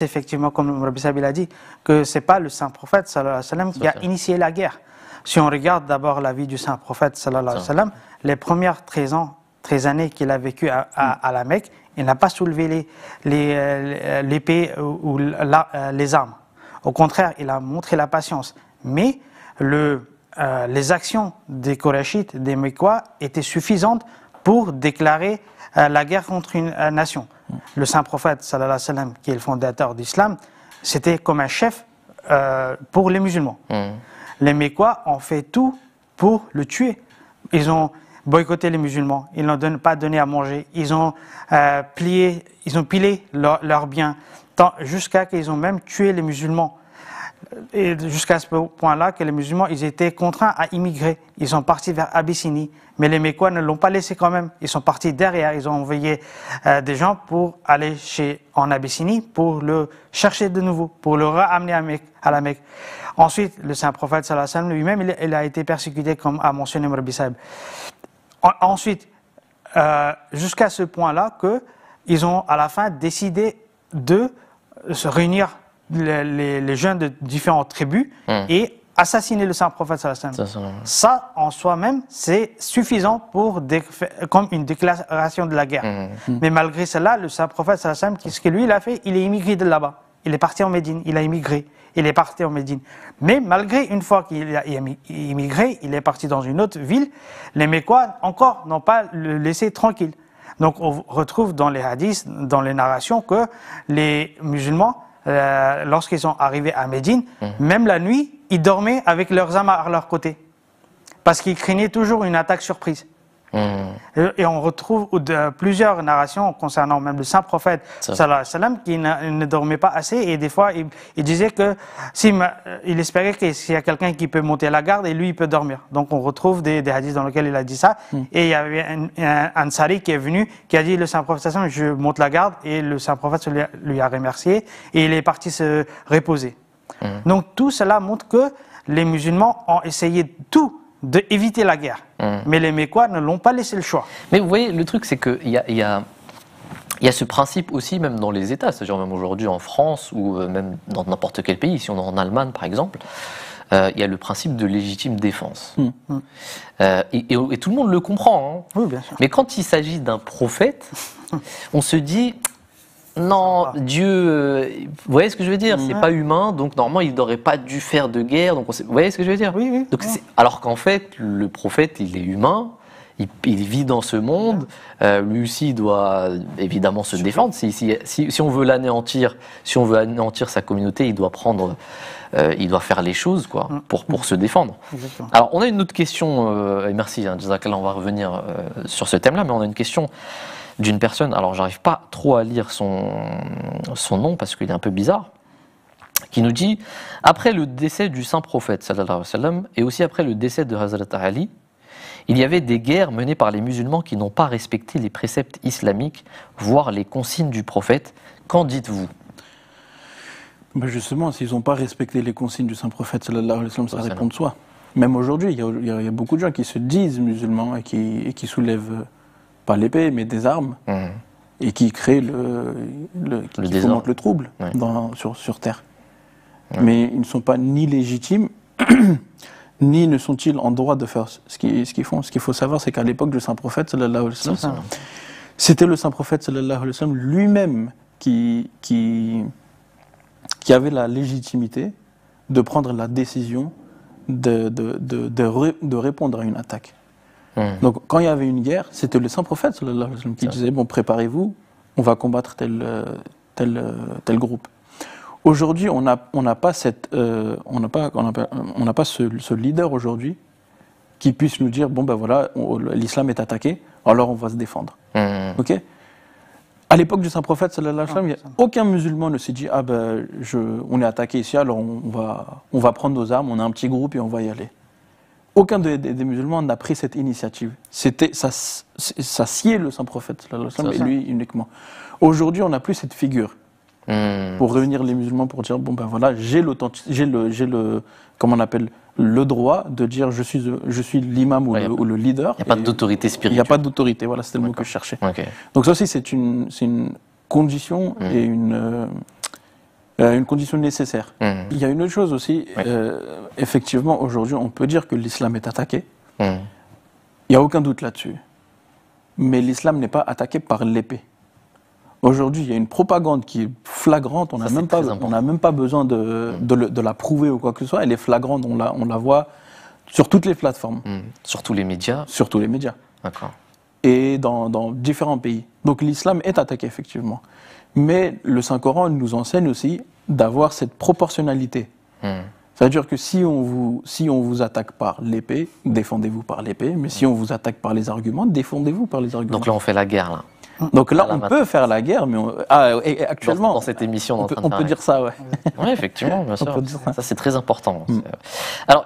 effectivement, comme Rabbi Sabil a dit, que ce n'est pas le saint prophète sallallahu alayhi wa sallam qui a initié la guerre. Si on regarde d'abord la vie du saint prophète sallallahu alayhi wa sallam, les premières 13 années qu'il a vécues à la Mecque, il n'a pas soulevé l'épée ou les armes. Au contraire, il a montré la patience. Mais les actions des Korachites, des Mecquois, étaient suffisantes pour déclarer la guerre contre une nation. Le saint prophète, sallallahu alayhi wa sallam, qui est le fondateur d'Islam, c'était comme un chef pour les musulmans. Les Mecquois ont fait tout pour le tuer. Ils ont boycotté les musulmans, ils n'ont pas donné à manger, ils ont pilé leurs biens, jusqu'à qu'ils ont même tué les musulmans. Et jusqu'à ce point-là que les musulmans, ils étaient contraints à immigrer. Ils sont partis vers Abyssinie, mais les Mecquois ne l'ont pas laissé quand même. Ils sont partis derrière, ils ont envoyé des gens pour aller en Abyssinie, pour le chercher de nouveau, pour le ramener à la Mecque. Ensuite, le saint prophète sallallahu alayhi wa sallam lui-même, il a été persécuté, comme a mentionné Rabbi Saïb. Ensuite, jusqu'à ce point-là qu'ils ont à la fin décidé de se réunir les jeunes de différentes tribus et assassiner le saint prophète sallallahu alayhi wa sallam. Ça, en soi-même, c'est suffisant comme une déclaration de la guerre. Mais malgré cela, le saint prophète sallallahu alayhi wa sallam, ce que lui, il a fait, il est immigré de là-bas. Il est parti en Médine, il a immigré. Il est parti en Médine. Mais malgré, une fois qu'il a immigré, il est parti dans une autre ville, les Mecquois encore n'ont pas le laissé tranquille. Donc on retrouve dans les hadiths, dans les narrations, que les musulmans, lorsqu'ils sont arrivés à Médine, même la nuit, ils dormaient avec leurs armes à leur côté. Parce qu'ils craignaient toujours une attaque surprise. Et on retrouve plusieurs narrations concernant même le saint prophète sallallahu alayhi wa sallam qui ne dormait pas assez, et des fois il disait que il espérait qu'il y a quelqu'un qui peut monter la garde et lui il peut dormir. Donc on retrouve des hadiths dans lesquels il a dit ça. Et il y avait un Ansari qui est venu, qui a dit le saint prophète sallallahu alayhi wa sallam, je monte la garde, et le saint prophète lui a remercié et il est parti se reposer. Donc tout cela montre que les musulmans ont essayé d'éviter la guerre. Mais les Mecquois ne l'ont pas laissé le choix. Mais vous voyez, le truc, c'est qu'il y a ce principe aussi, même dans les États, c'est-à-dire même aujourd'hui en France ou même dans n'importe quel pays, si on est en Allemagne par exemple, il y a le principe de légitime défense. Et tout le monde le comprend. Oui, bien sûr. Mais quand il s'agit d'un prophète, on se dit... Non, Dieu, vous voyez ce que je veux dire? C'est pas humain, donc normalement il n'aurait pas dû faire de guerre. Donc vous voyez ce que je veux dire? Oui. Donc, alors qu'en fait, le prophète, il est humain, il vit dans ce monde, lui aussi il doit évidemment se défendre. Si on veut l'anéantir, si on veut anéantir sa communauté, il doit faire les choses pour se défendre. Exactement. Alors on a une autre question, et merci, Jazakallah, on va revenir sur ce thème-là, mais on a une question d'une personne, alors j'arrive pas trop à lire son nom parce qu'il est un peu bizarre, qui nous dit « Après le décès du saint prophète, sallallahu alayhi wa sallam, et aussi après le décès de Hazrat Ali, il y avait des guerres menées par les musulmans qui n'ont pas respecté les préceptes islamiques, voire les consignes du prophète. Qu'en dites-vous » Ben justement, s'ils n'ont pas respecté les consignes du saint prophète, sallallahu alayhi wa sallam, ça répond de soi. Même aujourd'hui, il y a beaucoup de gens qui se disent musulmans et qui soulèvent... pas l'épée, mais des armes, et qui créent qui fomentent le trouble sur Terre. Mais ils ne sont pas ni légitimes, ni ne sont-ils en droit de faire ce qu'ils font. Ce qu'il faut savoir, c'est qu'à l'époque du saint prophète, sallallahu alayhi wa sallam, c'était le saint prophète, sallallahu alayhi wa sallam, lui-même qui avait la légitimité de prendre la décision de répondre à une attaque. Donc, quand il y avait une guerre, c'était le saint prophète sallallahu alayhi wa sallam, qui disait bon, préparez-vous, on va combattre tel groupe. Aujourd'hui, on n'a pas ce leader aujourd'hui qui puisse nous dire bon ben voilà, l'islam est attaqué, alors on va se défendre. Ok. À l'époque du saint prophète sallallahu alayhi wa sallam, aucun musulman ne s'est dit ah ben on est attaqué ici, alors on va prendre nos armes, on a un petit groupe et on va y aller. Aucun des musulmans n'a pris cette initiative. Ça sciait le saint prophète, et lui uniquement. Aujourd'hui, on n'a plus cette figure pour réunir les musulmans pour dire bon ben voilà, j'ai comment on appelle, le droit de dire je suis l'imam ou le leader. Il n'y a pas d'autorité spirituelle. Il n'y a pas d'autorité, voilà, c'était le mot que je cherchais. Donc ça aussi, c'est une condition et une condition nécessaire. Il y a une autre chose aussi. Effectivement, aujourd'hui, on peut dire que l'islam est attaqué. Il n'y a aucun doute là-dessus. Mais l'islam n'est pas attaqué par l'épée. Aujourd'hui, il y a une propagande qui est flagrante. On n'a même pas besoin de la prouver ou quoi que ce soit. Elle est flagrante. On la voit sur toutes les plateformes. Sur tous les médias. Sur tous les médias. D'accord. Et dans différents pays. Donc l'islam est attaqué, effectivement. Mais le Saint-Coran nous enseigne aussi d'avoir cette proportionnalité. C'est-à-dire que si on vous attaque par l'épée, défendez-vous par l'épée. Mais si on vous attaque par les arguments, défendez-vous par les arguments. Donc là, on fait la guerre, là. Donc là, on peut faire la guerre, mais actuellement, dans cette émission, on peut dire ça, ouais. Oui, effectivement, bien sûr. On peut dire ça. Ça, c'est très important. Alors,